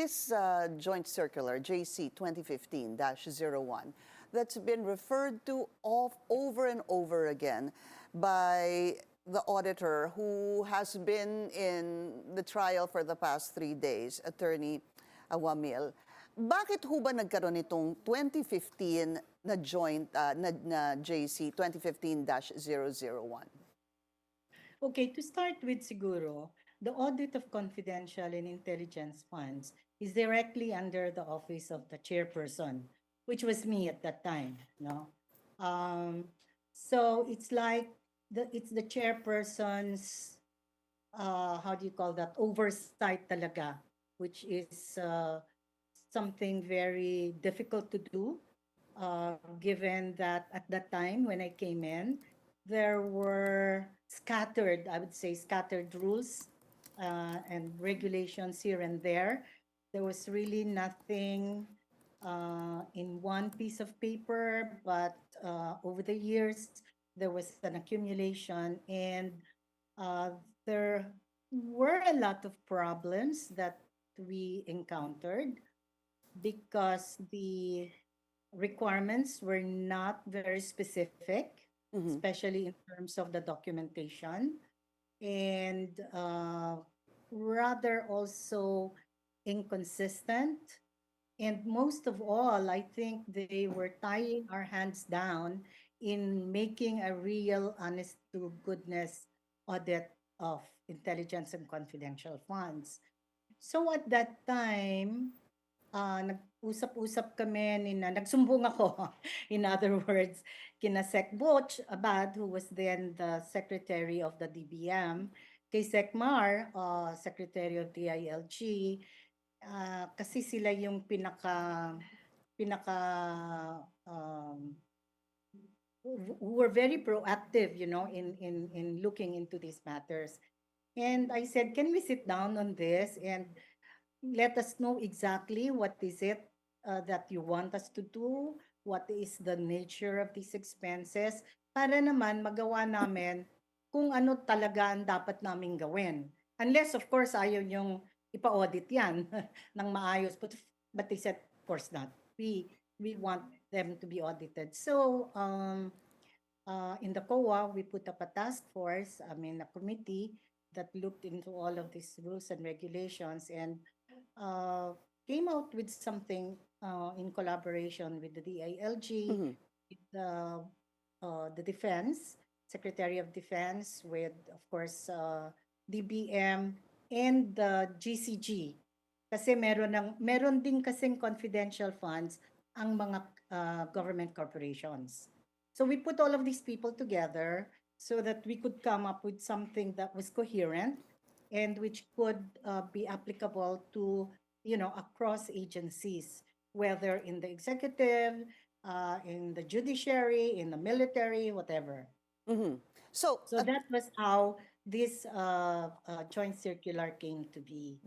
this joint circular, JC 2015-01, that's been referred to over and over again by the auditor who has been in the trial for the past 3 days, Attorney Awamil. Bakit ho ba nagkaroon itong 2015 na joint na JC 2015-001? Okay, to start with siguro, the audit of confidential and intelligence funds is directly under the office of the chairperson, which was me at that time, no? So it's like it's the chairperson's how do you call that, oversight talaga, which is something very difficult to do, given that at that time when I came in, there were scattered, I would say, scattered rules and regulations here and there. There was really nothing in one piece of paper, but over the years, there was an accumulation, and uh, there were a lot of problems that we encountered because the requirements were not very specific, especially in terms of the documentation, and rather also inconsistent. And most of all, I think they were tying our hands down in making a real, honest to goodness audit of intelligence and confidential funds. So at that time, nag-usap-usap kami nagsumbong ako, in other words, kina Sec Butch Abad, who was then the secretary of the DBM, kay Sec Mar, secretary of DILG, kasi sila yung pinaka who were very proactive, in looking into these matters. And I said, can we sit down on this and let us know exactly what is it that you want us to do, what is the nature of these expenses, para naman magawa namin kung ano talaga ang dapat naming gawin. Unless, of course, ayaw yung ipa-audit yan ng maayos. But they said, of course not. We want them to be audited. So, in the COA, we put up a task force, a committee that looked into all of these rules and regulations and came out with something in collaboration with the DILG, with the Defense, Secretary of Defense, with, of course, DBM, and the GCG. Kasi meron din kasing confidential funds ang mga government corporations. So we put all of these people together so that we could come up with something that was coherent and which could be applicable to, across agencies, whether in the executive, in the judiciary, in the military, whatever. So, So that was how this joint circular came to be.